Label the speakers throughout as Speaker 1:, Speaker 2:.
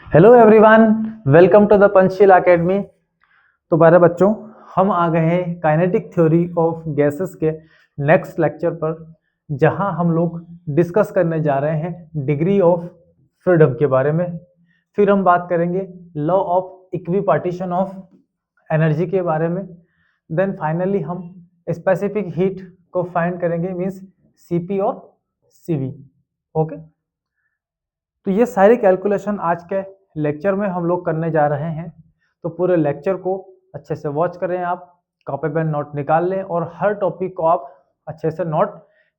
Speaker 1: Hello everyone, welcome to the Panchsheel academy. तो प्यारे बच्चों, हम आ गए हैं काइनेटिक थ्योरी ऑफ गैसेस के नेक्स्ट लेक्चर पर, जहां हम लोग डिस्कस करने जा रहे हैं डिग्री ऑफ फ्रीडम के बारे में। फिर हम बात करेंगे law of equipartition of energy के बारे में। देन फाइनली हम स्पेसिफिक हीट को फाइंड करेंगे, मीन्स सीपी और सीवी। ओके, तो ये सारी कैलकुलेशन आज के लेक्चर में हम लोग करने जा रहे हैं। तो पूरे लेक्चर को अच्छे से वॉच करें, आप कॉपी पेन नोट निकाल लें और हर टॉपिक को आप अच्छे से नोट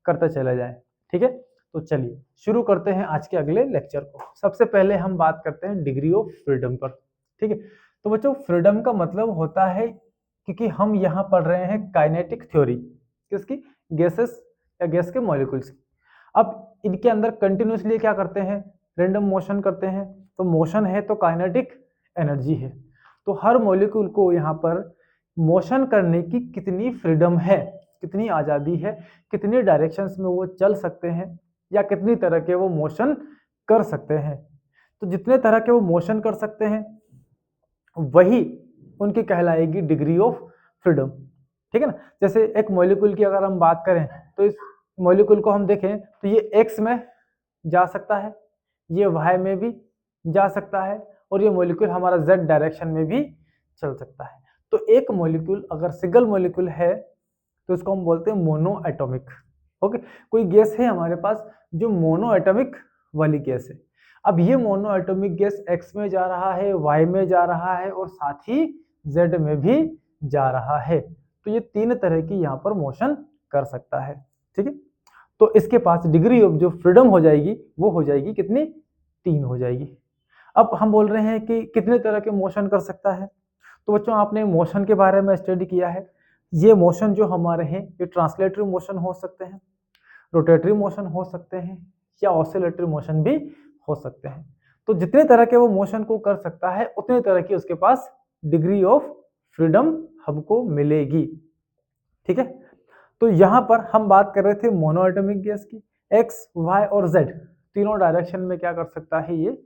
Speaker 1: करते चले जाएं। ठीक है, तो चलिए शुरू करते हैं आज के अगले लेक्चर को। सबसे पहले हम बात करते हैं डिग्री ऑफ फ्रीडम पर। ठीक है, तो बच्चों फ्रीडम का मतलब होता है, क्योंकि हम यहाँ पढ़ रहे हैं काइनेटिक थ्योरी किसकी, गैसेस या गैस के मॉलिक्यूल्स। अब इनके अंदर कंटिन्यूसली क्या करते हैं, रैंडम मोशन करते हैं। तो मोशन है तो काइनेटिक एनर्जी है। तो हर मॉलिक्यूल को यहाँ पर मोशन करने की कितनी फ्रीडम है, कितनी आज़ादी है, कितनी डायरेक्शंस में वो चल सकते हैं या कितनी तरह के वो मोशन कर सकते हैं। तो जितने तरह के वो मोशन कर सकते हैं वही उनकी कहलाएगी डिग्री ऑफ फ्रीडम। ठीक है ना। जैसे एक मॉलिक्यूल की अगर हम बात करें तो इस मॉलिक्यूल को हम देखें तो ये एक्स में जा सकता है, ये वाई में भी जा सकता है और ये मॉलिक्यूल हमारा जेड डायरेक्शन में भी चल सकता है। तो एक मॉलिक्यूल अगर सिंगल मॉलिक्यूल है तो इसको हम बोलते हैं मोनो एटॉमिक। ओके, कोई गैस है हमारे पास जो मोनो एटॉमिक वाली गैस है। अब ये मोनो एटॉमिक गैस एक्स में जा रहा है, वाई में जा रहा है और साथ ही जेड में भी जा रहा है। तो ये तीन तरह की यहाँ पर मोशन कर सकता है। ठीक है, तो इसके पास डिग्री ऑफ जो फ्रीडम हो जाएगी वो हो जाएगी कितनी, 3 हो जाएगी। अब हम बोल रहे हैं कि कितने तरह के मोशन कर सकता है। तो बच्चों आपने मोशन के बारे में स्टडी किया है। ये मोशन जो हमारे हैं ये ट्रांसलेटरी मोशन हो सकते हैं, रोटेटरी मोशन हो सकते हैं या ऑसिलेटरी मोशन भी हो सकते हैं। तो जितने तरह के वो मोशन को कर सकता है उतने तरह की उसके पास डिग्री ऑफ फ्रीडम हमको मिलेगी। ठीक है, तो यहां पर हम बात कर रहे थे मोनो एटॉमिक गैस की। एक्स, वाई और जेड तीनों डायरेक्शन में क्या कर सकता है, ये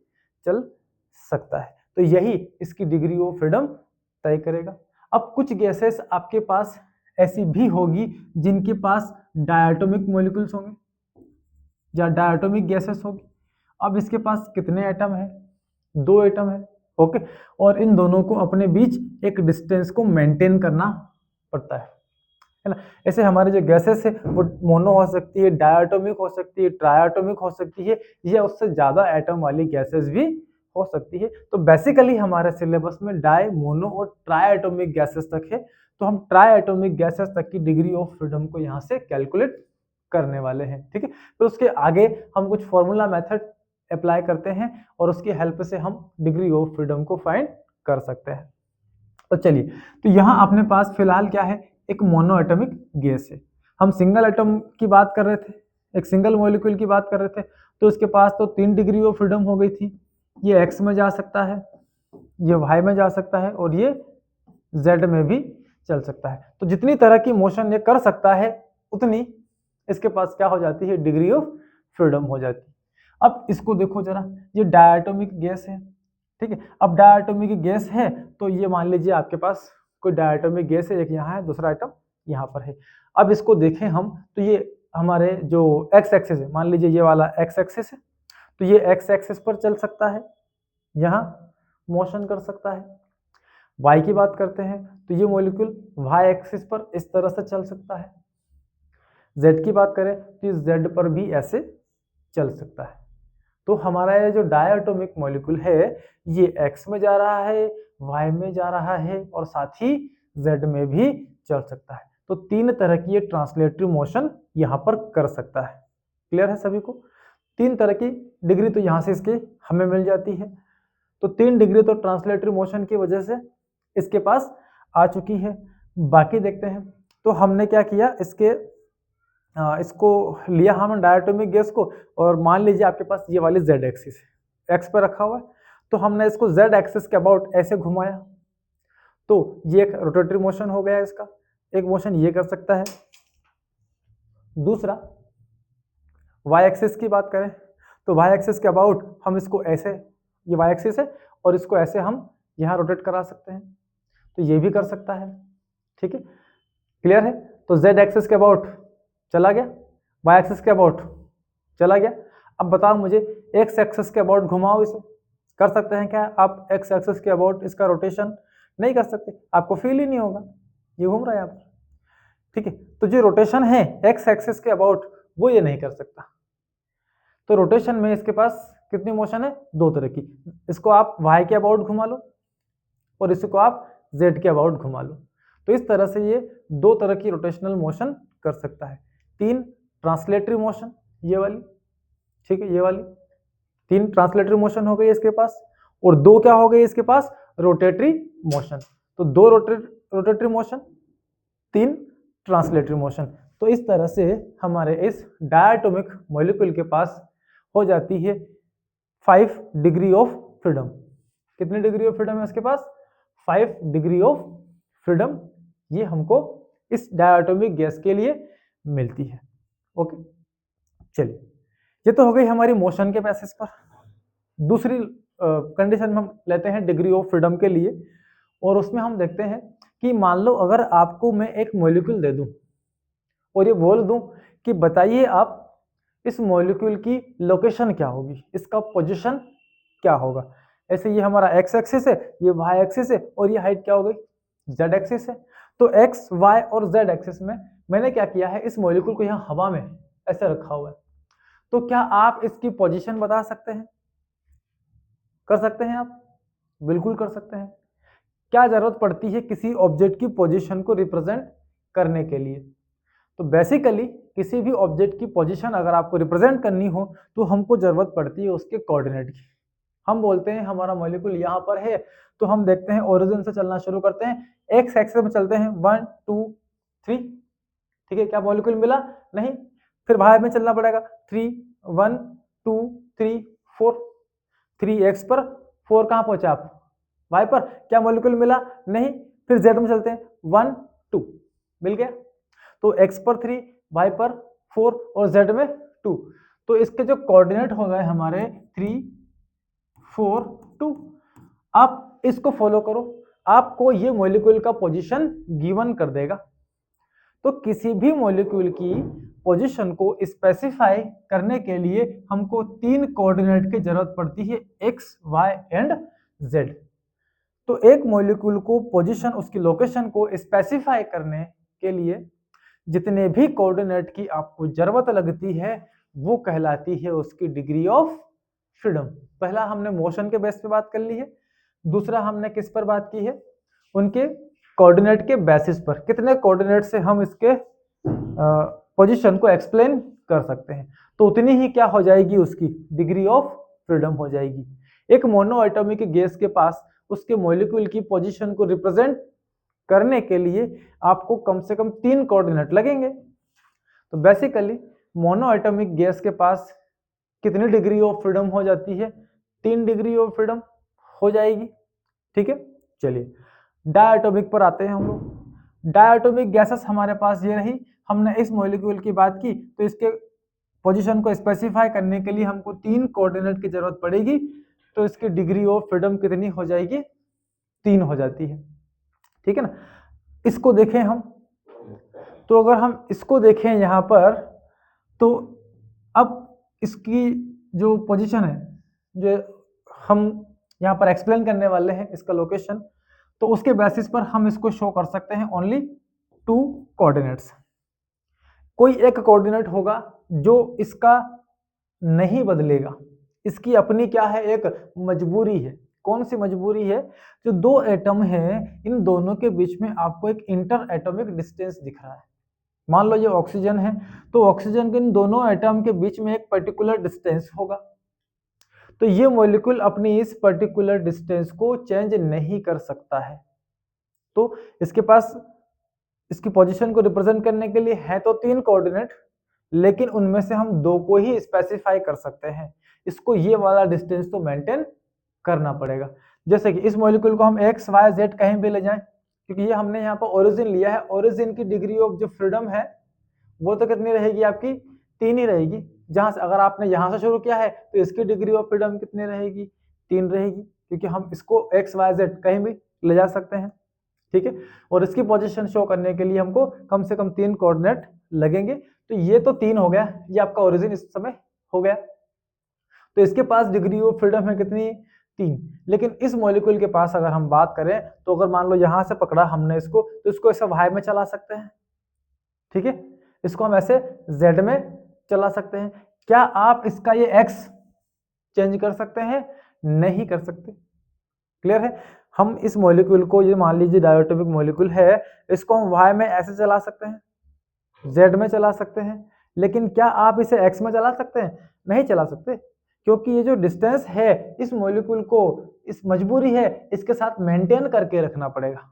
Speaker 1: चल सकता है। तो यही इसकी डिग्री ऑफ फ्रीडम तय करेगा। अब कुछ गैसेस आपके पास ऐसी भी होगी जिनके पास डायटोमिक मॉलिक्यूल्स होंगे या डायटोमिक गैसेस होगी। अब इसके पास कितने एटम है, 2 एटम है। ओके, और इन दोनों को अपने बीच एक डिस्टेंस को मेंटेन करना पड़ता है ना। ऐसे हमारे जो गैसेस है वो मोनो हो सकती है, डायटोमिक हो सकती है, ट्रायटोमिक हो सकती है, या उससे ज्यादा एटम वाली गैसेस भी हो सकती है। तो बेसिकली हमारे सिलेबस में डाई, मोनो और ट्रायटोमिक गैसेस तक है। तो हम ट्रायटोमिक गैसेस तक की डिग्री ऑफ फ्रीडम को यहाँ से कैलकुलेट करने वाले हैं। ठीक है, तो उसके आगे हम कुछ फॉर्मूला मेथड अप्लाई करते हैं और उसकी हेल्प से हम डिग्री ऑफ फ्रीडम को फाइंड कर सकते हैं। तो चलिए, तो यहाँ अपने पास फिलहाल क्या है, एक मोनो एटॉमिक गैस है। हम सिंगल एटम की बात कर रहे थे, एक सिंगल मॉलिक्यूल की बात कर रहे थे। तो उसके पास तो 3 डिग्री ऑफ फ्रीडम हो गई थी। ये एक्स में जा सकता है, ये वाई में जा सकता है और ये जेड में भी चल सकता है। तो जितनी तरह की मोशन ये कर सकता है उतनी इसके पास क्या हो जाती है, डिग्री ऑफ फ्रीडम हो जाती है। अब इसको देखो जरा, ये डायटोमिक गैस है। ठीक है, अब डायटोमिक गैस है तो ये मान लीजिए आपके पास कोई डायटोमिक गैस है, एक यहाँ है, दूसरा आइटम यहाँ पर है। अब इसको देखें हम तो ये हमारे जो एक्स एक्सिस है, मान लीजिए ये वाला एक्स एक्सिस है, तो ये एक्स एक्सिस पर चल सकता है, यहाँ मोशन कर सकता है। वाई की बात करते हैं तो ये मॉलिक्यूल वाई एक्सिस पर इस तरह से चल सकता है। जेड की बात करें तो इस जेड पर भी ऐसे चल सकता है। तो हमारा ये जो डायटोमिक मॉलिक्यूल है ये एक्स में जा रहा है, वाई में जा रहा है और साथ ही जेड में भी चल सकता है। तो 3 तरह की ये ट्रांसलेटरी मोशन यहाँ पर कर सकता है। क्लियर है सभी को? 3 तरह की डिग्री तो यहाँ से इसके हमें मिल जाती है। तो 3 डिग्री तो ट्रांसलेटरी मोशन की वजह से इसके पास आ चुकी है। बाकी देखते हैं। तो हमने क्या किया, इसको लिया हम डायटोमिक गैस को, और मान लीजिए आपके पास ये वाली जेड एक्सिस है, एक्स पर रखा हुआ है, तो हमने इसको जेड एक्सिस के अबाउट ऐसे घुमाया। तो ये एक रोटेटरी मोशन हो गया इसका, एक मोशन ये कर सकता है। दूसरा वाई एक्सिस की बात करें तो वाई एक्सिस के अबाउट हम इसको ऐसे ये वाई एक्सिस है, और इसको ऐसे हम यहाँ रोटेट करा सकते हैं, तो ये भी कर सकता है। ठीक है, क्लियर है। तो जेड एक्सिस के अबाउट चला गया, वाई एक्सिस के अबाउट चला गया। अब बताओ मुझे एक्स एक्सिस के अबाउट घुमाओ इसे, कर सकते हैं क्या आप एक्स एक्सिस के अबाउट इसका रोटेशन? नहीं कर सकते, आपको फील ही नहीं होगा, ये घूम रहा है यहाँ पर। ठीक है, तो जो रोटेशन है एक्स एक्सिस के अबाउट वो ये नहीं कर सकता। तो रोटेशन में इसके पास कितनी मोशन है? दो तरह की। इसको आप वाई के अबाउट घुमा लो और इसको आप जेड के अबाउट घुमा लो। तो इस तरह से ये दो तरह की रोटेशनल मोशन कर सकता है। तीन ट्रांसलेटरी मोशन, ये वाली, ठीक है, ये वाली तीन ट्रांसलेटरी मोशन हो गई इसके पास, और दो क्या हो गई इसके पास? Rotatory motion. तो दो रोटेटरी मोशन, तीन ट्रांसलेटरी मोशन। तो इस तरह से हमारे इस डायटोमिक मॉलिक्यूल के पास हो जाती है 5 डिग्री ऑफ फ्रीडम। कितनी डिग्री ऑफ फ्रीडम है इसके पास? 5 डिग्री ऑफ फ्रीडम ये हमको इस डायटोमिक गैस के लिए मिलती है। ओके, चलिए, ये तो हो गई हमारी मोशन के बेसिस पर। दूसरी कंडीशन में हम लेते हैं डिग्री ऑफ फ्रीडम के लिए, और उसमें हम देखते हैं कि मान लो अगर आपको मैं एक मॉलिक्यूल दे दूं और ये बोल दूं कि बताइए आप इस मॉलिक्यूल की लोकेशन क्या होगी, इसका पोजीशन क्या होगा। ऐसे ये हमारा एक्स एक्सिस है, ये वाई एक्सिस है, और ये हाइट क्या हो गई? जेड एक्सिस है। तो एक्स वाई और जेड एक्सिस में मैंने क्या किया है, इस मॉलिक्यूल को यहाँ हवा में ऐसे रखा हुआ है। तो क्या आप इसकी पोजीशन बता सकते हैं? कर सकते हैं आप? बिल्कुल कर सकते हैं। क्या जरूरत पड़ती है किसी ऑब्जेक्ट की पोजीशन को रिप्रेजेंट करने के लिए? तो बेसिकली किसी भी ऑब्जेक्ट की पोजीशन अगर आपको रिप्रेजेंट करनी हो तो हमको जरूरत पड़ती है उसके कोऑर्डिनेट की। हम बोलते हैं हमारा मॉलिक्यूल यहाँ पर है, तो हम देखते हैं ओरिजिन से चलना शुरू करते हैं, एक्स एक्सिस में चलते हैं 1 2 3। ठीक है, क्या मॉलिक्यूल मिला? नहीं। फिर वाई में चलना पड़ेगा, 3 1 2 3 4। 3x पर 4 कहाँ पहुंचे आप? y पर। क्या मॉलिक्यूल मिला? नहीं। फिर z में चलते हैं, 1 2 मिल गया। तो x पर 3, y पर 4 और z में 2। तो इसके जो कोऑर्डिनेट हो गए हमारे 3 4 2। आप इसको फॉलो करो, आपको ये मॉलिक्यूल का पोजीशन गिवन कर देगा। तो किसी भी मॉलिक्यूल की पोजीशन को स्पेसिफाई करने के लिए हमको तीन कोऑर्डिनेट की जरूरत पड़ती है, एक्स वाई एंड जेड। तो एक मॉलिक्यूल को पोजीशन, उसकी लोकेशन को स्पेसिफाई करने के लिए जितने भी कोऑर्डिनेट की आपको जरूरत लगती है वो कहलाती है उसकी डिग्री ऑफ फ्रीडम। पहला हमने मोशन के बेस पे बात कर ली है, दूसरा हमने किस पर बात की है? उनके कोऑर्डिनेट के बेसिस पर, कितने कोऑर्डिनेट से हम इसके पोजीशन को एक्सप्लेन कर सकते हैं, तो उतनी ही क्या हो जाएगी उसकी डिग्री ऑफ फ्रीडम हो जाएगी। एक मोनो एटॉमिक गैस के पास उसके मॉलिक्यूल की पोजीशन को रिप्रेजेंट करने के लिए आपको कम से कम 3 कोऑर्डिनेट लगेंगे। तो बेसिकली मोनो एटॉमिक गैस के पास कितनी डिग्री ऑफ फ्रीडम हो जाती है? 3 डिग्री ऑफ फ्रीडम हो जाएगी। ठीक है, चलिए डायटोमिक पर आते हैं हम लोग। डायटोमिक गैसेस हमारे पास ये रही, हमने इस मॉलिक्यूल की बात की, तो इसके पोजीशन को स्पेसिफाई करने के लिए हमको 3 कोऑर्डिनेट की जरूरत पड़ेगी। तो इसकी डिग्री ऑफ फ्रीडम कितनी हो जाएगी? 3 हो जाती है। ठीक है ना। इसको देखें हम, तो अगर हम इसको देखें यहाँ पर, तो अब इसकी जो पोजीशन है, जो हम यहाँ पर एक्सप्लेन करने वाले हैं इसका लोकेशन, तो उसके बेसिस पर हम इसको शो कर सकते हैं ओनली 2 कोऑर्डिनेट्स। कोई एक कोऑर्डिनेट होगा जो इसका नहीं बदलेगा, इसकी अपनी क्या है, एक मजबूरी है। कौन सी मजबूरी है? जो दो एटम है, इन दोनों के बीच में आपको एक इंटर एटॉमिक डिस्टेंस दिख रहा है। मान लो ये ऑक्सीजन है, तो ऑक्सीजन के इन दोनों एटम के बीच में एक पर्टिकुलर डिस्टेंस होगा। तो ये मॉलिक्यूल अपनी इस पर्टिकुलर डिस्टेंस को चेंज नहीं कर सकता है। तो इसके पास इसकी पोजीशन को रिप्रेजेंट करने के लिए है तो 3 कोऑर्डिनेट, लेकिन उनमें से हम 2 को ही स्पेसिफाई कर सकते हैं। इसको ये वाला डिस्टेंस तो मेंटेन करना पड़ेगा। जैसे कि इस मॉलिक्यूल को हम एक्स वाई जेड कहीं भी ले जाएं, क्योंकि ये हमने यहाँ पर ओरिजिन लिया है, ओरिजिन की डिग्री ऑफ जो फ्रीडम है वो तो कितनी रहेगी आपकी? 3 ही रहेगी। जहां से अगर आपने यहाँ से शुरू किया है तो इसकी डिग्री ऑफ फ्रीडम कितनी रहेगी? 3 रहेगी, क्योंकि हम इसको एक्स वाई जेड कहीं भी ले जा सकते हैं, ठीक है। और इसकी पोजीशन शो करने के लिए हमको कम से कम 3 कोऑर्डिनेट लगेंगे। तो ये तो 3 हो गया, ये आपका ओरिजिन इस समय हो गया। तो इसके पास डिग्री ऑफ फ्रीडम है कितनी, 3। लेकिन इस मॉलिक्यूल के पास अगर हम बात करें तो अगर मान लो यहां से पकड़ा हमने इसको, तो इसको ऐसे वाई में चला सकते हैं, ठीक है। इसको हम ऐसे जेड में चला सकते हैं। क्या आप इसका ये एक्स चेंज कर सकते हैं? नहीं कर सकते। क्लियर है। हम इस मॉलिक्यूल को, ये मान लीजिए डायोटोमिक मॉलिक्यूल है, इसको हम वाई में ऐसे चला सकते हैं, जेड में चला सकते हैं, लेकिन क्या आप इसे एक्स में चला सकते हैं? नहीं चला सकते, क्योंकि ये जो डिस्टेंस है इस मॉलिक्यूल को, इस मजबूरी है इसके साथ मेंटेन करके रखना पड़ेगा।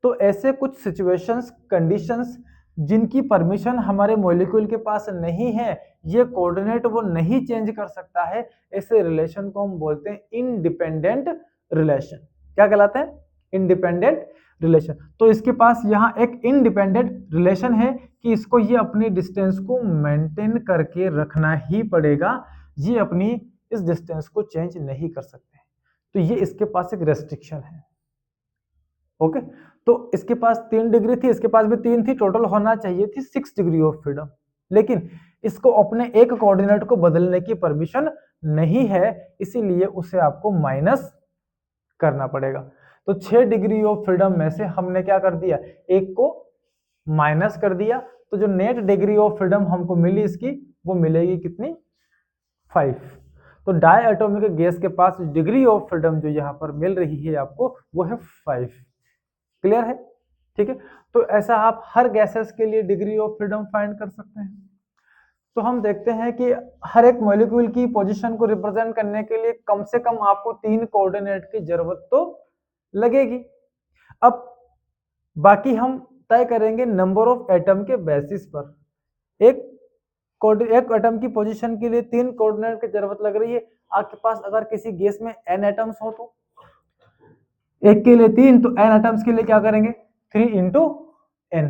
Speaker 1: तो ऐसे कुछ सिचुएशंस, कंडीशंस जिनकी परमिशन हमारे मॉलिक्यूल के पास नहीं है, ये कोऑर्डिनेट वो नहीं चेंज कर सकता है, ऐसे रिलेशन को हम बोलते हैं इंडिपेंडेंट रिलेशन। क्या कहलाते हैं? Independent relation. तो इसके पास यहाँ एक इंडिपेंडेंट रिलेशन है कि इसको ये अपनी डिस्टेंस को मेंटेन करके रखना ही पड़ेगा, ये अपनी इस डिस्टेंस को चेंज नहीं कर सकते। तो ये इसके पास एक रेस्ट्रिक्शन है। ओके, तो इसके पास 3 डिग्री थी, इसके पास भी 3 थी, टोटल होना चाहिए थी 6 डिग्री ऑफ फ्रीडम। लेकिन इसको अपने एक कोऑर्डिनेट को बदलने की परमिशन नहीं है, इसीलिए उसे आपको माइनस करना पड़ेगा। तो 6 डिग्री ऑफ फ्रीडम में से हमने क्या कर दिया, एक को माइनस कर दिया। तो जो नेट डिग्री ऑफ फ्रीडम हमको मिली इसकी, वो मिलेगी कितनी, 5। तो डाई एटॉमिक गैस के पास डिग्री ऑफ फ्रीडम जो यहाँ पर मिल रही है आपको, वो है 5। क्लियर है, ठीक है। तो ऐसा आप हर गैसेस के लिए डिग्री ऑफ फ्रीडम फाइंड कर सकते हैं। तो हम देखते हैं कि हर एक मॉलिक्यूल की पोजीशन को रिप्रेजेंट करने के लिए कम से कम आपको 3 कोऑर्डिनेट की जरूरत तो लगेगी। अब बाकी हम तय करेंगे नंबर ऑफ एटम के बेसिस पर। एक एटम की पोजीशन के लिए 3 कोऑर्डिनेट की जरूरत लग रही है। आपके पास अगर किसी गैस में n एटम्स हो तो एक के लिए 3, तो n एटम्स के लिए क्या करेंगे, 3 इंटू n,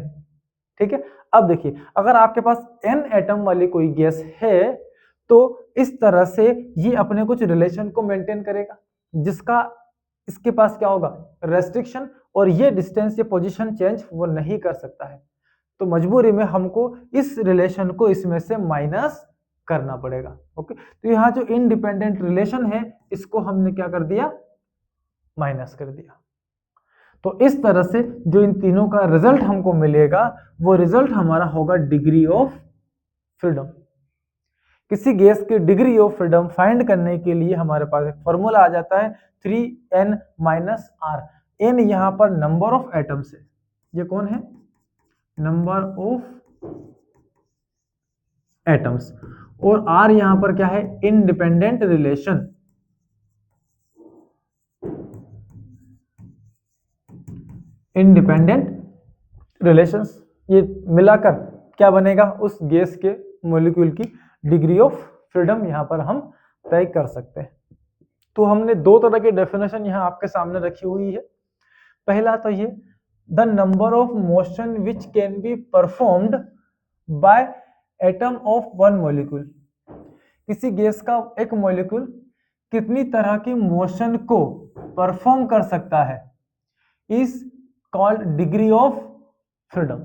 Speaker 1: ठीक है। अब देखिए, अगर आपके पास n एटम वाली कोई गैस है तो इस तरह से ये अपने कुछ रिलेशन को मेंटेन करेगा, जिसका इसके पास क्या होगा, रेस्ट्रिक्शन, और ये डिस्टेंस, ये पोजीशन चेंज वो नहीं कर सकता है। तो मजबूरी में हमको इस रिलेशन को इसमें से माइनस करना पड़ेगा। ओके, तो यहाँ जो इंडिपेंडेंट रिलेशन है इसको हमने क्या कर दिया, माइनस कर दिया। तो इस तरह से जो इन तीनों का रिजल्ट हमको मिलेगा, वो रिजल्ट हमारा होगा डिग्री ऑफ फ्रीडम। किसी गैस की डिग्री ऑफ फ्रीडम फाइंड करने के लिए हमारे पास एक फॉर्मूला आ जाता है 3n माइनस r। n यहाँ पर नंबर ऑफ एटम्स है, ये कौन है, नंबर ऑफ एटम्स, और r यहाँ पर क्या है, इंडिपेंडेंट रिलेशन। इंडिपेंडेंट रिलेशंस, ये मिलाकर क्या बनेगा, उस गैस के मॉलिक्यूल की डिग्री ऑफ फ्रीडम यहाँ पर हम तय कर सकते हैं। तो हमने 2 तरह की डेफिनेशन यहाँ आपके सामने रखी हुई है। पहला तो ये, the number of motion which can be performed by atom of one molecule. किसी गैस का एक मॉलिक्यूल कितनी तरह की मोशन को परफॉर्म कर सकता है, is called degree of freedom.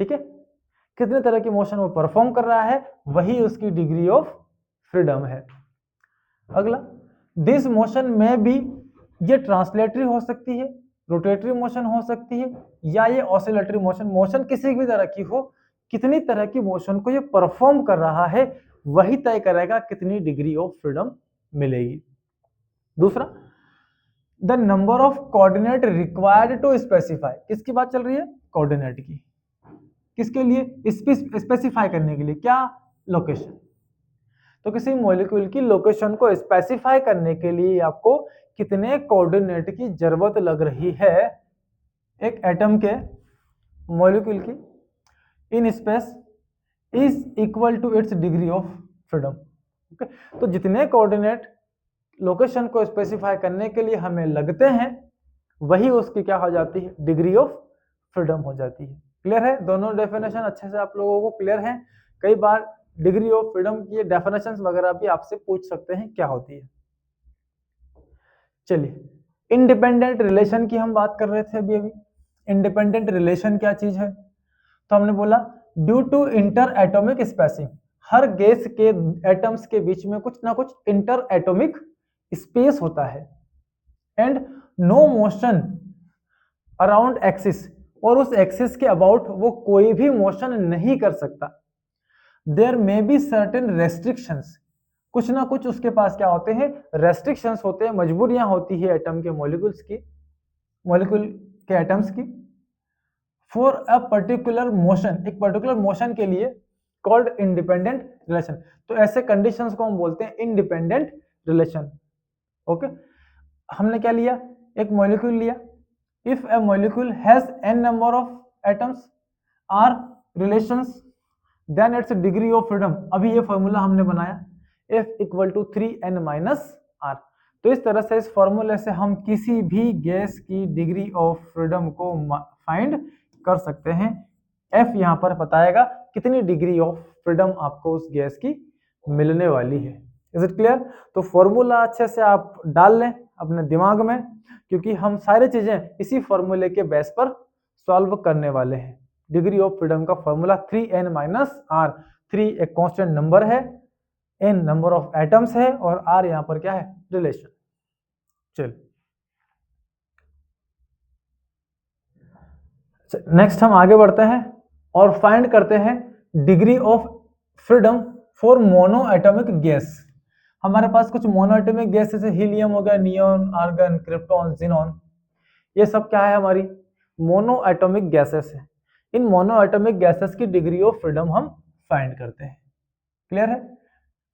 Speaker 1: ठीक है, कितने तरह की मोशन वो परफॉर्म कर रहा है, वही उसकी डिग्री ऑफ फ्रीडम है। अगला, दिस मोशन में भी, ये ट्रांसलेटरी हो सकती है, रोटेटरी मोशन हो सकती है, या ये ऑसिलेटरी मोशन, मोशन किसी भी तरह की हो, कितनी तरह की मोशन को ये परफॉर्म कर रहा है वही तय करेगा कितनी डिग्री ऑफ फ्रीडम मिलेगी। दूसरा, the number of coordinate required to specify, किसकी बात चल रही है, कोऑर्डिनेट की, किसके लिए, स्पेसिफाई करने के लिए, क्या, लोकेशन। तो किसी मॉलिक्यूल की लोकेशन को स्पेसिफाई करने के लिए आपको कितने कोऑर्डिनेट की जरूरत लग रही है, एक एटम के मॉलिक्यूल की in space is equal to its degree of freedom. Okay, तो जितने कोऑर्डिनेट लोकेशन को स्पेसिफाई करने के लिए हमें लगते हैं, वही उसकी क्या हो जाती है, डिग्री ऑफ फ्रीडम हो जाती है। क्लियर है, दोनों डेफिनेशन अच्छे से आप लोगों को क्लियर है। कई बार डिग्री ऑफ फ्रीडम की डेफिनेशंस वगैरह भी आपसे पूछ सकते हैं क्या होती है। चलिए, इंडिपेंडेंट रिलेशन की हम बात कर रहे थे अभी। इंडिपेंडेंट रिलेशन क्या चीज है? तो हमने बोला due to inter atomic spacing, हर गैस के एटम्स के बीच में कुछ ना कुछ इंटर एटॉमिक स्पेस होता है, and no motion around axis, और उस एक्सिस के अबाउट वो कोई भी मोशन नहीं कर सकता। There may be certain restrictions, कुछ ना कुछ उसके पास क्या होते हैं? रेस्ट्रिक्शंस होते हैं, मजबूरियां होती है एटम के मॉलिक्यूल्स की, मॉलिक्यूल के एटम्स की, फॉर अ पर्टिकुलर मोशन, एक पर्टिकुलर मोशन के लिए, कॉल्ड इंडिपेंडेंट रिलेशन। तो ऐसे कंडीशंस को हम बोलते हैं इंडिपेंडेंट रिलेशन। ओके, हमने क्या लिया? एक मॉलिक्यूल लिया। If a molecule has n number of atoms R relations, then its degree of freedom. अभी ये फॉर्मूला हमने बनाया, F equal to 3n minus R. तो इस तरह से इस फॉर्मूले से हम किसी भी गैस की डिग्री ऑफ फ्रीडम को फाइंड कर सकते हैं। F यहाँ पर बताएगा कितनी डिग्री ऑफ फ्रीडम आपको उस गैस की मिलने वाली है। Is it clear? तो फॉर्मूला अच्छे से आप डाल लें अपने दिमाग में, क्योंकि हम सारी चीजें इसी फॉर्मूले के बेस पर सॉल्व करने वाले हैं। डिग्री ऑफ फ्रीडम का फॉर्मूला 3n माइनस आर। 3 एक कांस्टेंट नंबर है, n नंबर ऑफ एटम्स है, और r यहां पर क्या है? रिलेशन। चल नेक्स्ट हम आगे बढ़ते हैं और फाइंड करते हैं degree of freedom for mono atomic gas. हमारे पास कुछ मोनो एटॉमिक गैस जैसे हीलियम हो गया, नियॉन, आर्गन, क्रिप्टॉन, जिनॉन, ये सब क्या है? हमारी मोनो एटॉमिक गैसेस है। इन मोनो एटॉमिक गैसेस की डिग्री ऑफ फ्रीडम हम फाइंड करते हैं। क्लियर है?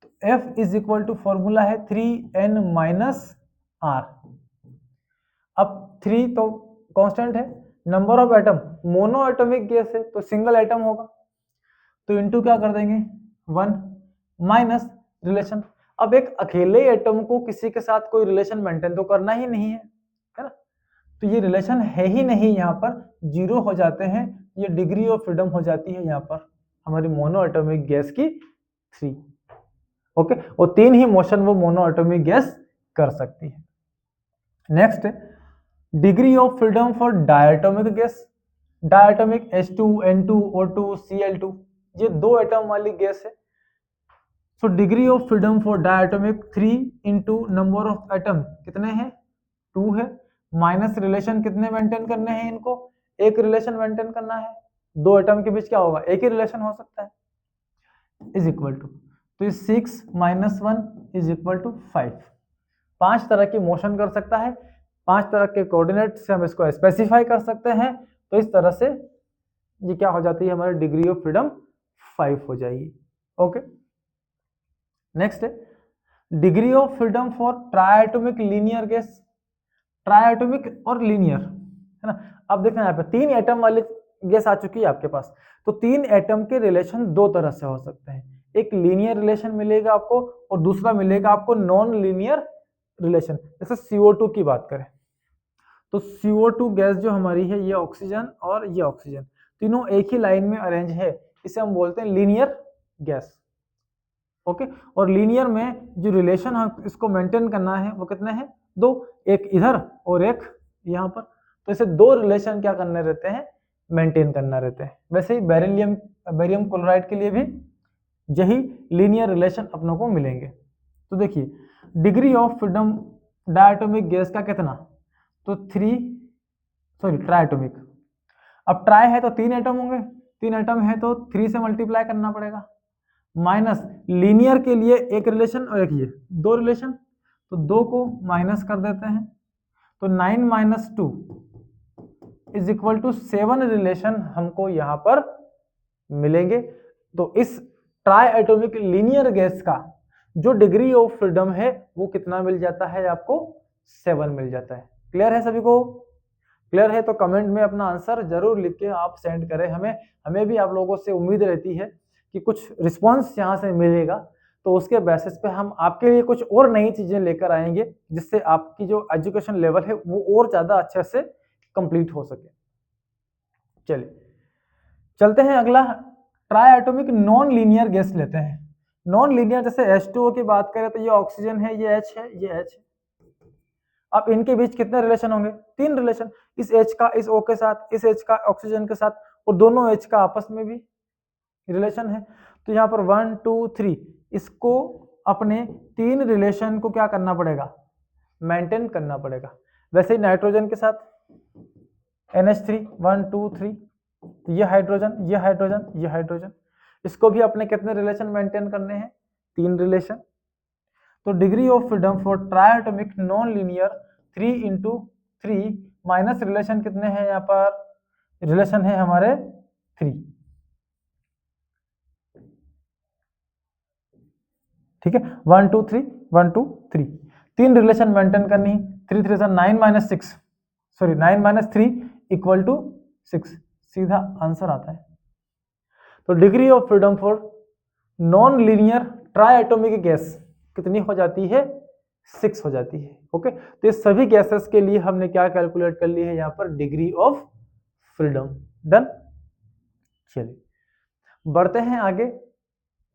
Speaker 1: तो F is equal to formula है 3n माइनस आर। अब 3 तो कांस्टेंट है, number of atom, mono atomic gas है तो सिंगल एटम होगा, तो इनटू क्या कर देंगे? 1 माइनस रिलेशन। अब एक अकेले एटम को किसी के साथ कोई रिलेशन मेंटेन तो करना ही नहीं है ना? तो ये रिलेशन है ही नहीं, यहाँ पर जीरो हो जाते हैं। ये डिग्री ऑफ फ्रीडम हो जाती है यहाँ पर हमारी मोनो एटॉमिक गैस की 3। ओके, और 3 ही मोशन वो मोनो एटॉमिक गैस कर सकती है। Next, degree of freedom for diatomic gas. Diatomic H2, N2, O2, Cl2, ये 2 एटम वाली गैस है। So degree of freedom for diatomic 3 into number of atom कितने हैं? 2 है, माइनस रिलेशन कितने मेंटेन करने हैं इनको? एक रिलेशन मेंटेन करना है। 2 एटम के बीच क्या होगा? एक ही रिलेशन हो सकता है, इज इक्वल टू, तो ये 6 माइनस 1 इज इक्वल टू 5। 5 तरह की मोशन कर सकता है, 5 तरह के कोऑर्डिनेट से हम इसको स्पेसिफाई कर सकते हैं। तो इस तरह से ये क्या हो जाती है? हमारी डिग्री ऑफ फ्रीडम 5 हो जाएगी। ओके, नेक्स्ट है degree of freedom for triatomic linear gas. Triatomic और लीनियर है ना? अब देखना यहाँ पे 3 एटम वाली गैस आ चुकी है आपके पास, तो 3 एटम के रिलेशन 2 तरह से हो सकते हैं। एक लीनियर रिलेशन मिलेगा आपको, और दूसरा मिलेगा आपको नॉन लीनियर रिलेशन। जैसे CO2 की बात करें, तो CO2 गैस जो हमारी है, ये ऑक्सीजन और ये ऑक्सीजन तीनों एक ही लाइन में अरेंज है, इसे हम बोलते हैं लीनियर गैस। ओके, और लीनियर में जो रिलेशन हम इसको मेंटेन करना है वो कितने हैं? 2, एक इधर और एक यहाँ पर। तो इसे 2 रिलेशन क्या करने रहते हैं? मेंटेन करना रहते हैं। वैसे ही बेरियम क्लोराइड के लिए भी यही लीनियर रिलेशन अपनों को मिलेंगे। तो देखिए degree of freedom diatomic gas का कितना? तो 3, सॉरी ट्राइएटोमिक। अब ट्राई है तो 3 एटम होंगे, 3 एटम है तो 3 से मल्टीप्लाई करना पड़ेगा, माइनस लीनियर के लिए एक रिलेशन और एक ये 2 रिलेशन, तो 2 को माइनस कर देते हैं, तो 9 minus 2 is equal to 7 relation हमको यहाँ पर मिलेंगे। तो इस ट्राई एटॉमिक लीनियर गैस का जो डिग्री ऑफ फ्रीडम है वो कितना मिल जाता है आपको? 7 मिल जाता है। क्लियर है सभी को? क्लियर है तो कमेंट में अपना आंसर जरूर लिख के आप सेंड करें। हमें भी आप लोगों से उम्मीद रहती है कि कुछ रिस्पॉन्स यहाँ से मिलेगा, तो उसके बेसिस पे हम आपके लिए कुछ और नई चीजें लेकर आएंगे, जिससे आपकी जो एजुकेशन लेवल है वो और ज्यादा अच्छे से कंप्लीट हो सके। चलिए चलते हैं अगला, try atomic non linear gas लेते हैं। नॉन लीनियर जैसे H2O की बात करें तो ये ऑक्सीजन है, ये H है, ये H है। अब इनके बीच कितने रिलेशन होंगे? 3 रिलेशन, इस H का इस O के साथ, इस H का ऑक्सीजन के साथ, और दोनों H का आपस में भी रिलेशन है। तो यहाँ पर 1 2 3 इसको अपने 3 रिलेशन को क्या करना पड़ेगा? मेंटेन करना पड़ेगा। वैसे ही नाइट्रोजन के साथ NH3 1 2 3, ये हाइड्रोजन, ये हाइड्रोजन, ये हाइड्रोजन, इसको भी अपने कितने रिलेशन मेंटेन करने हैं? 3 रिलेशन। तो degree of freedom for triatomic non linear 3 into 3 minus relation कितने हैं? यहाँ पर रिलेशन है हमारे 3। ठीक है, 1 2 3 1 2 3, 3 रिलेशन मेंटेन करनी है। 3 3 9 minus 6, sorry 9 minus 3 equal to 6, सीधा आंसर आता है। तो degree of freedom for non linear triatomic gas कितनी हो जाती है? 6 हो जाती है। ओके, तो ये सभी गैसेस के लिए हमने क्या कैलकुलेट कर ली है यहाँ पर? Degree of freedom. डन। चलिए बढ़ते हैं आगे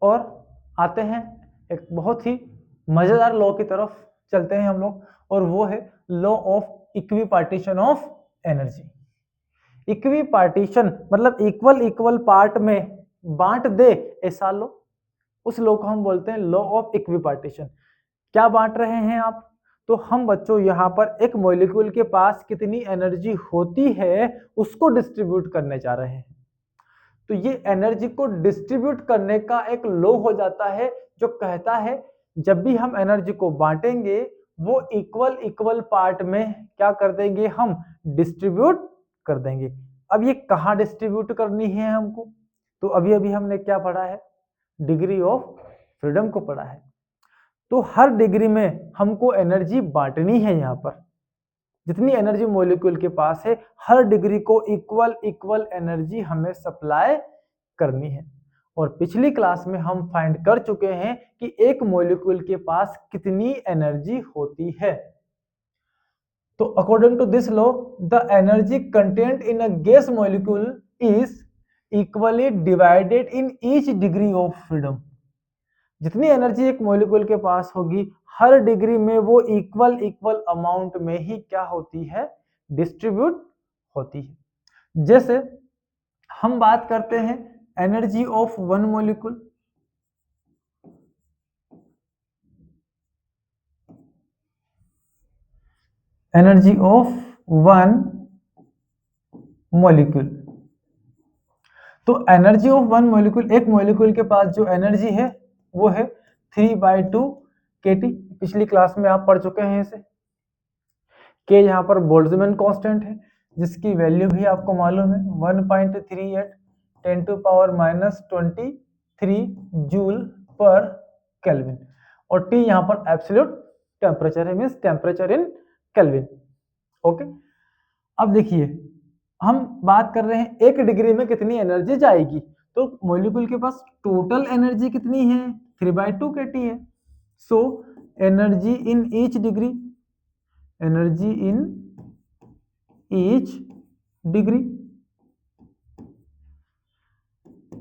Speaker 1: और आते हैं एक बहुत ही मजेदार लॉ की तरफ चलते हैं हम लोग, और वो है law of equipartition of energy. Equipartition मतलब इक्वल इक्वल पार्ट में बांट दे, ऐसा लॉ, उस लॉ को हम बोलते हैं लॉ ऑफ इक्विपार्टीशन। क्या बांट रहे हैं आप? तो हम बच्चों यहाँ पर एक मॉलिक्यूल के पास कितनी एनर्जी होती है उसको डिस्ट्रीब्यूट करने जा रहे हैं। तो ये एनर्जी को डिस्ट्रीब्यूट करने का एक लॉ हो जाता है जो कहता है जब भी हम एनर्जी को बांटेंगे वो इक्वल इक्वल पार्ट में क्या कर देंगे? हम डिस्ट्रीब्यूट कर देंगे। अब ये कहाँ डिस्ट्रीब्यूट करनी है हमको? तो अभी अभी हमने क्या पढ़ा है? डिग्री ऑफ फ्रीडम को पढ़ा है। तो हर डिग्री में हमको एनर्जी बांटनी है। यहाँ पर जितनी एनर्जी मॉलिक्यूल के पास है हर डिग्री को इक्वल इक्वल एनर्जी हमें सप्लाई करनी है। और पिछली क्लास में हम फाइंड कर चुके हैं कि एक मॉलिक्यूल के पास कितनी एनर्जी होती है। तो according to this law the energy content in a gas molecule is equally divided in each degree of freedom. जितनी एनर्जी एक मॉलिक्यूल के पास होगी हर डिग्री में वो इक्वल इक्वल अमाउंट में ही क्या होती है? डिस्ट्रीब्यूट होती है। जैसे हम बात करते हैं energy of one molecule, energy of one molecule. तो एनर्जी ऑफ वन मॉलिक्यूल, एक मॉलिक्यूल के पास जो एनर्जी है वो है 3/2 kT। पिछली क्लास में आप पढ़ चुके हैं इसे। के यहाँ पर बोल्ट्जमैन कांस्टेंट है जिसकी वैल्यू भी आपको मालूम है 1.38 10⁻23 जूल पर केल्विन, और टी यहाँ पर एब्सोल्यूट टेम्परेचर है, means temperature in kelvin. Okay, अब देखिए हम बात कर रहे हैं एक डिग्री में कितनी एनर्जी जाएगी। तो मॉलिक्यूल के पास टोटल एनर्जी कितनी है? 3/2 kT है। So energy in each degree, energy in each degree,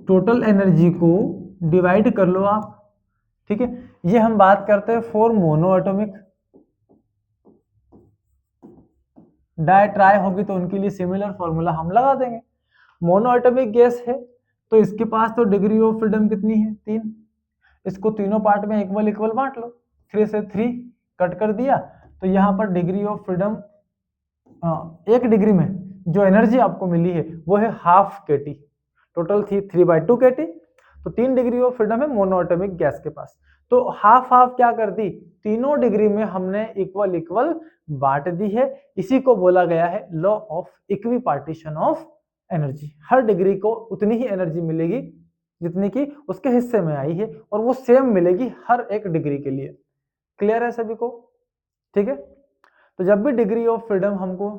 Speaker 1: total energy को डिवाइड कर लो आप। ठीक है, ये हम बात करते हैं for mono atomic. Di tri होगी तो उनके लिए सिमिलर फॉर्मूला हम लगा देंगे। मोनो एटॉमिक गैस है तो इसके पास तो डिग्री ऑफ फ्रीडम कितनी है? 3। इसको तीनों पार्ट में इक्वल इक्वल बांट लो। 3 से 3 कट कर दिया तो यहाँ पर डिग्री ऑफ फ्रीडम एक डिग्री में जो एनर्जी आपको मिली है वो है 1/2 kT। टोटल थी 3/2 kT। तो 3 डिग्री ऑफ फ्रीडम है मोनो एटॉमिक गैस के पास। तो हाफ हाफ क्या कर दी? तीनों डिग्री में हमने इक्वल इक्वल बांट दी है। इसी को बोला गया है law of equipartition of energy. Her degree को उतनी ही एनर्जी मिलेगी जितनी की उसके हिस्से में आई है, और वो सेम मिलेगी हर एक डिग्री के लिए। क्लियर है सभी को? ठीक है, तो जब भी डिग्री ऑफ फ्रीडम हमको,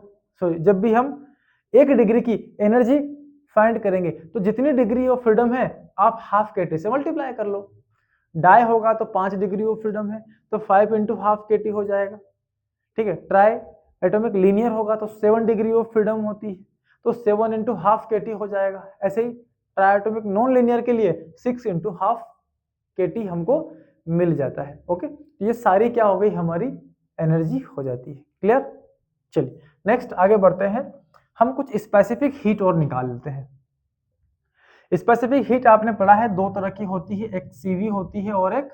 Speaker 1: सॉरी, जब भी हम एक डिग्री की एनर्जी फाइंड करेंगे तो जितनी डिग्री ऑफ फ्रीडम है आप 1/2 kT से मल्टीप्लाई कर लो। डाई होगा तो 5 डिग्री ऑफ फ्रीडम है तो 5 × 1/2 kT हो जाएगा। ठीक है, ट्राई एटॉमिक लीनियर होगा तो 7 डिग्री ऑफ फ्रीडम होती है तो 7 × 1/2 kT हो जाएगा। ऐसे ही ट्राई एटॉमिक नॉन लीनियर के लिए 6 × 1/2 kT हमको मिल जाता है। ओके, ये सारी क्या हो गई हमारी एनर्जी हो जाती है। क्लियर? चलिए नेक्स्ट आगे बढ़ते हैं, हम कुछ स्पेसिफिक हीट और निकाल लेते हैं। स्पेसिफिक हीट आपने पढ़ा है दो तरह की होती है, एक सीवी होती है और एक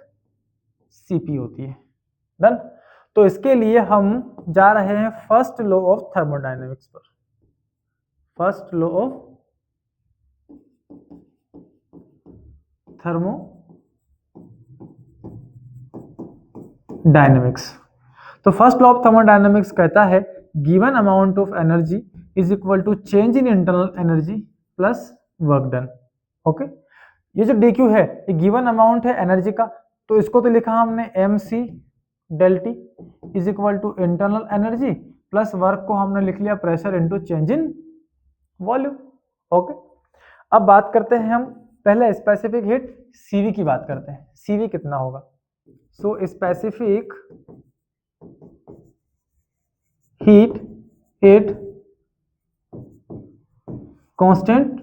Speaker 1: सीपी होती है। डन? तो इसके लिए हम जा रहे हैं फर्स्ट लॉ ऑफ थर्मोडायनेमिक्स पर। First law of thermodynamics. तो फर्स्ट लॉ ऑफ थर्मोडायनेमिक्स कहता है given amount of energy is equal to change in internal energy plus work done. Okay, ये जो डी क्यू है ये गिवन अमाउंट है energy का, तो इसको तो लिखा हमने M C del T is equal to internal energy plus work को हमने लिख लिया pressure into change in volume. Okay, अब बात करते हैं हम पहले स्पेसिफिक हीट सीवी की बात करते हैं। सीवी कितना होगा? So specific heat at constant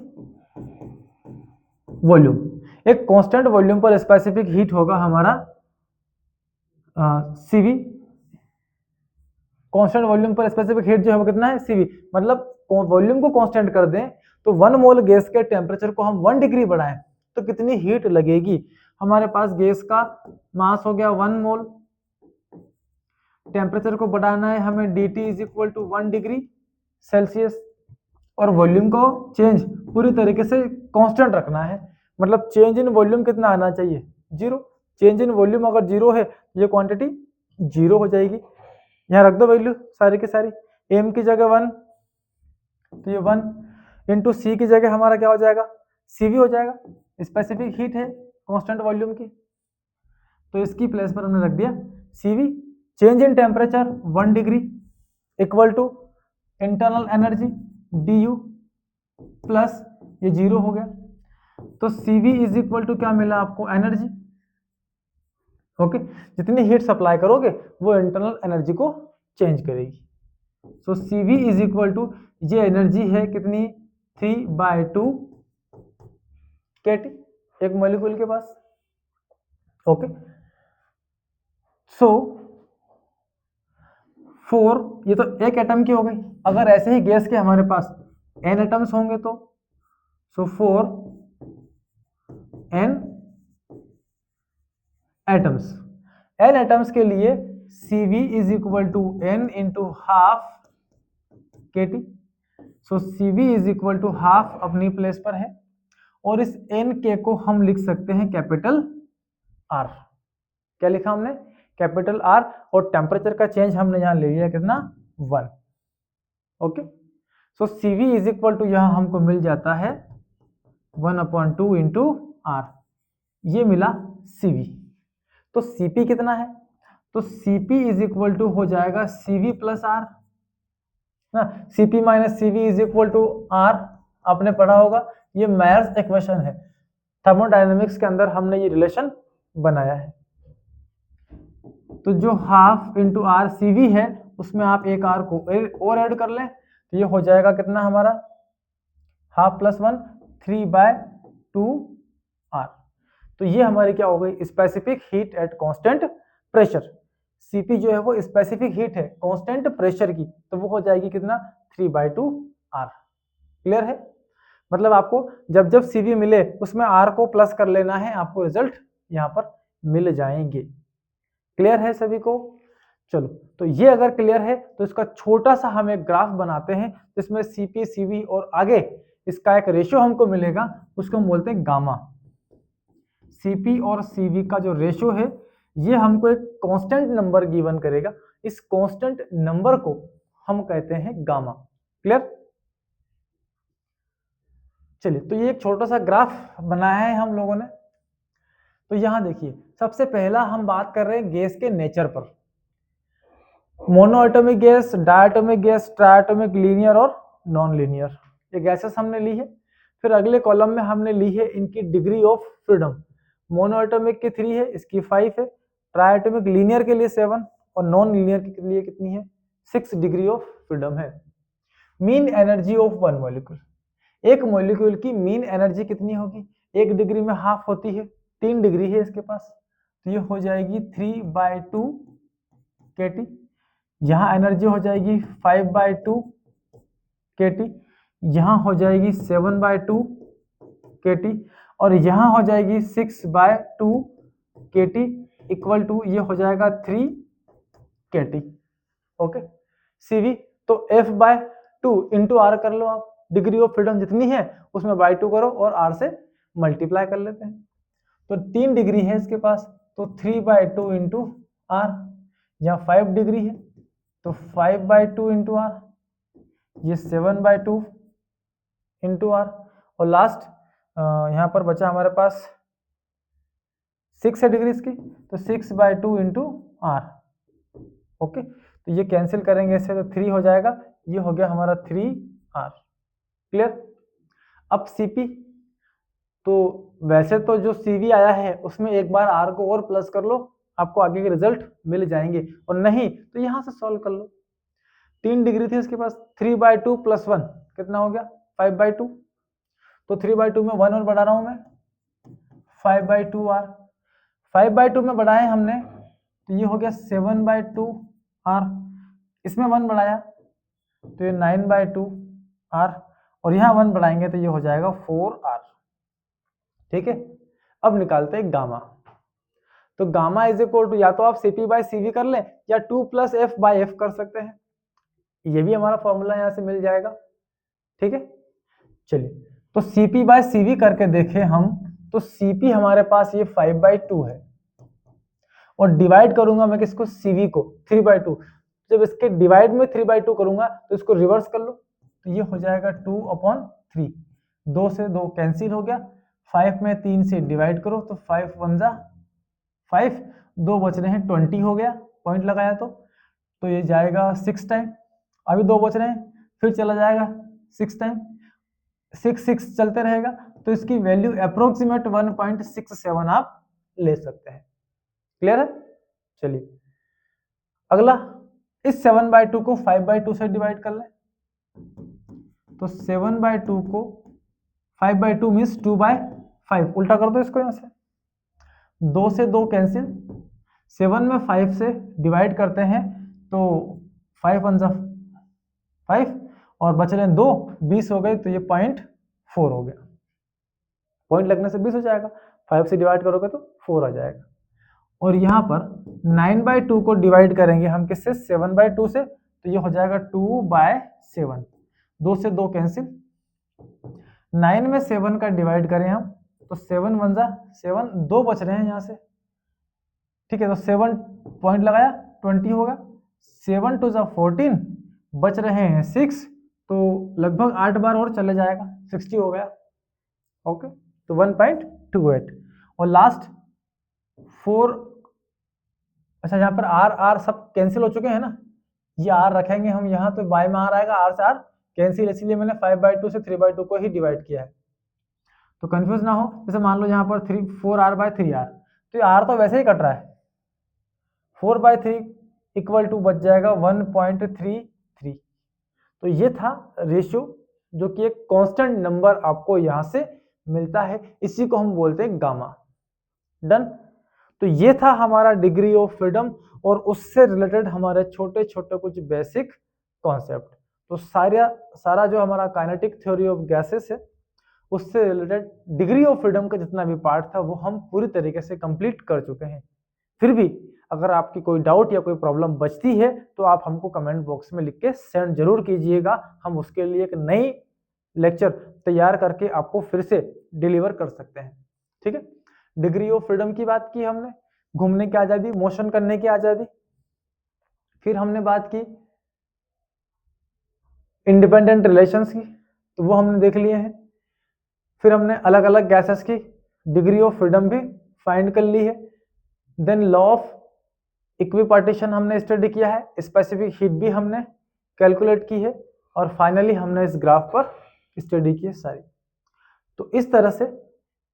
Speaker 1: volume. एक कांस्टेंट वॉल्यूम पर स्पेसिफिक हीट होगा हमारा सीवी। कांस्टेंट वॉल्यूम पर स्पेसिफिक हीट जो है वो कितना है? सीवी। मतलब वॉल्यूम को कांस्टेंट कर दें तो 1 मोल गैस के टेम्परेचर को हम 1 डिग्री बढ़ाएं तो कितनी हीट लगेगी? हमारे पास गैस का मास हो गया 1 मोल, टेम्परेचर को बढ़ाना है हमें dt is equal to 1 degree Celsius, और वॉल्यूम को चेंज पूरी तरीके से कांस्टेंट रखना है। मतलब चेंज इन वॉल्यूम कितना आना चाहिए? 0। चेंज इन वॉल्यूम अगर 0 है ये क्वांटिटी 0 हो जाएगी। यहाँ रख दो वैल्यू सारी की सारी, m की जगह 1 तो ये 1 इंटू सी की जगह हमारा क्या हो जाएगा? cv हो जाएगा। स्पेसिफिक हीट है कांस्टेंट वॉल्यूम की, तो इसकी प्लेस पर हमने रख दिया cv। Change in temperature 1 degree equal to internal energy du plus ये 0 हो गया, तो cv इज इक्वल टू क्या मिला आपको? एनर्जी। ओके, जितनी हीट सप्लाई करोगे वो इंटरनल एनर्जी को चेंज करेगी। सो cv इज इक्वल टू ये एनर्जी है कितनी? 3/2 kT एक मॉलिक्यूल के पास। ओके, सो 4 ये तो एक एटम की हो गई। अगर ऐसे ही गैस के हमारे पास n एटम्स होंगे तो so 4 n atoms. n atoms के लिए cv is equal to n into half kT। So cv is equal to half अपनी प्लेस पर है, और इस n k को हम लिख सकते हैं कैपिटल R। क्या लिखा हमने? कैपिटल R, और टेम्परेचर का चेंज हमने यहां ले लिया कितना? 1। Okay, so cv is equal to यहां हमको मिल जाता है 1/2 इंटू R, ये मिला cv। तो cp कितना है? तो cp इज इक्वल टू हो जाएगा cv प्लस R ना, cp minus cv is equal to R। आपने पढ़ा होगा ये मेयर्स इक्वेशन है, थर्मोडायनेमिक्स के अंदर हमने ये रिलेशन बनाया है। तो जो हाफ इंटू आर cv है उसमें आप एक r को और ऐड कर लें तो ये हो जाएगा कितना हमारा? Half plus 1 3/2 r। तो ये हमारी क्या हो गई? Specific heat at constant pressure. cp जो है वो स्पेसिफिक हीट है कांस्टेंट प्रेशर की, तो वो हो जाएगी कितना? 3/2 r। क्लियर है? मतलब आपको जब जब cv मिले उसमें r को प्लस कर लेना है, आपको रिजल्ट यहाँ पर मिल जाएंगे। क्लियर है सभी को? चलो, तो ये अगर क्लियर है तो इसका छोटा सा हम एक ग्राफ बनाते हैं जिसमें cp cv और आगे इसका एक रेशियो हमको मिलेगा, उसको हम बोलते हैं गामा। cp और cv का जो रेशियो है ये हमको एक कांस्टेंट नंबर गिवन करेगा, इस कांस्टेंट नंबर को हम कहते हैं गामा। क्लियर? चलिए, तो ये एक छोटा सा ग्राफ बनाया है हम लोगों ने। तो यहां देखिए, सबसे पहला हम बात कर रहे हैं गैस के नेचर पर। Monoatomic gas, diatomic gas, triatomic, linear और नॉन लीनियर, ये गैसेस हमने ली है। फिर अगले कॉलम में हमने ली है इनकी डिग्री ऑफ फ्रीडम। मोनोएटॉमिक की 3 है, इसकी 5 है, ट्राइएटॉमिक लीनियर के लिए 7 और नॉन लीनियर के लिए कितनी है? 6 डिग्री ऑफ फ्रीडम है। Mean energy of one molecule, एक मॉलिक्यूल की मीन एनर्जी कितनी होगी? 1 डिग्री में हाफ होती है, 3 डिग्री है इसके पास, तो ये हो जाएगी 3/2 kT। यहाँ एनर्जी हो जाएगी 5/2 kT, यहाँ हो जाएगी 7/2 kT, और यहाँ हो जाएगी 6/2 kT इक्वल टू ये हो जाएगा 3 kT। ओके, CV तो F/2 इंटू आर कर लो आप, डिग्री ऑफ फ्रीडम जितनी है उसमें बाय 2 करो और आर से मल्टीप्लाई कर लेते हैं। तो 3 डिग्री है इसके पास, तो 3/2 इंटू आर, यहाँ 5 डिग्री है तो 5/2 इंटू आर, ये 7/2 इंटू आर, और लास्ट यहाँ पर बचा हमारे पास 6 है डिग्री इसकी, तो 6/2 इंटू आर। ओके, तो ये कैंसिल करेंगे इससे, तो 3 हो जाएगा, ये हो गया हमारा 3R। क्लियर? अब CP, तो वैसे तो जो CV आया है उसमें एक बार R को और प्लस कर लो, आपको आगे के रिजल्ट मिल जाएंगे, और नहीं तो यहाँ से सॉल्व कर लो। 3 डिग्री थी इसके पास, 3/2 + 1 कितना हो गया 5/2, तो 3/2 में 1 और बढ़ा रहा हूं मैं, 5/2R। 5/2 में बढ़ाए हमने तो ये हो गया 7/2R, इसमें 1 बढ़ाया तो ये 9/2R, और यहाँ 1 बढ़ाएंगे तो ये हो जाएगा 4R। ठीक है, अब निकालते हैं गामा। तो गामा इज इक्वल टू, या तो आप CP/CV कर लें या 2 + F/F कर सकते हैं, ये भी हमारा फॉर्मूला यहाँ से मिल जाएगा। ठीक है, चलिए तो CP/CV करके देखें हम, तो CP हमारे पास ये 5/2 है, और डिवाइड करूंगा मैं किसको, CV को 3/2। जब इसके डिवाइड में 3/2 करूंगा तो इसको रिवर्स कर लो, तो ये हो जाएगा 2/3, 2 से 2 कैंसिल हो गया, 5 में 3 से डिवाइड करो तो 5 1 जा 5, 2 बच रहे हैं 20 हो गया, पॉइंट लगाया तो ये जाएगा 6 टाइम, अभी 2 बच रहे हैं, फिर चला जाएगा 6 टाइम, 6 चलते रहेगा, तो इसकी वैल्यू अप्रोक्सीमेट 1.67 आप ले सकते हैं। क्लियर है? चलिए अगला, इस 7/2 को 5/2 से डिवाइड कर लें, तो 7/2 को 5/2 मीन्स 2/5, उल्टा कर दो इसको, यहाँ से 2 से 2 कैंसिल, 7 में 5 से डिवाइड करते हैं तो 5 1 जा 5, और बच रहे हैं 2, 20 हो गए, तो ये 0.4 हो गया, पॉइंट लगने से 20 हो जाएगा, 5 से डिवाइड करोगे तो 4 आ जाएगा। और यहाँ पर 9/2 को डिवाइड करेंगे हम किससे, 7/2 से, तो ये हो जाएगा 2/7, 2 से 2 कैंसिल, 9 में 7 का डिवाइड करें हम तो 7 1 जा 7, 2 बच रहे हैं यहाँ से। ठीक है, तो 7 पॉइंट लगाया 20 होगा, 7 2 जा 14, बच रहे हैं 6, तो लगभग 8 बार और चले जाएगा, 60 हो गया। ओके, तो 1.28, और लास्ट 4, अच्छा यहाँ पर R सब कैंसिल हो चुके हैं ना, ये R रखेंगे हम यहाँ, तो बाय में R आएगा, R से R कैंसिल, इसीलिए मैंने 5/2 से 3/2 को ही डिवाइड किया है, तो कंफ्यूज ना हो। जैसे मान लो यहाँ पर 4R/3R, तो ये R तो वैसे ही कट रहा है, 4/3 इक्वल टू बच जाएगा 1.33। तो ये था रेशियो, जो कि एक कांस्टेंट नंबर आपको यहाँ से मिलता है, इसी को हम बोलते हैं गामा। डन। तो ये था हमारा डिग्री ऑफ फ्रीडम, और उससे रिलेटेड हमारे छोटे छोटे कुछ बेसिक कॉन्सेप्ट। तो सारा जो हमारा काइनेटिक थ्योरी ऑफ गैसेस है, उससे रिलेटेड डिग्री ऑफ फ्रीडम का जितना भी पार्ट था वो हम पूरी तरीके से कंप्लीट कर चुके हैं। फिर भी अगर आपकी कोई डाउट या कोई प्रॉब्लम बचती है तो आप हमको कमेंट बॉक्स में लिख के सेंड जरूर कीजिएगा, हम उसके लिए एक नई लेक्चर तैयार करके आपको फिर से डिलीवर कर सकते हैं। ठीक है, डिग्री ऑफ फ्रीडम की बात की हमने, घूमने की आजादी, मोशन करने की आजादी, फिर हमने बात की इंडिपेंडेंट रिलेशंस की, तो वो हमने देख लिए हैं। फिर हमने अलग अलग गैसेस की डिग्री ऑफ फ्रीडम भी फाइंड कर ली है। देन लॉ ऑफ इक्विपार्टीशन हमने स्टडी किया है, स्पेसिफिक हीट भी हमने कैलकुलेट की है, और फाइनली हमने इस ग्राफ पर स्टडी की है सारी। तो इस तरह से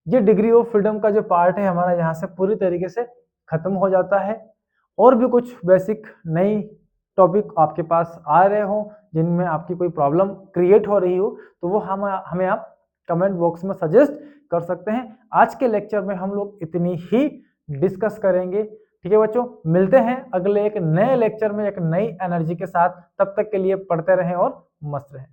Speaker 1: ये डिग्री ऑफ फ्रीडम का जो पार्ट है हमारा यहाँ से पूरी तरीके से खत्म हो जाता है। और भी कुछ बेसिक नई टॉपिक आपके पास आ रहे हो जिनमें आपकी कोई प्रॉब्लम क्रिएट हो रही हो, तो वो हमें आप कमेंट बॉक्स में सजेस्ट कर सकते हैं। आज के लेक्चर में हम लोग इतनी ही डिस्कस करेंगे। ठीक है बच्चों, मिलते हैं अगले एक नए लेक्चर में एक नई एनर्जी के साथ। तब तक के लिए पढ़ते रहें और मस्त रहें।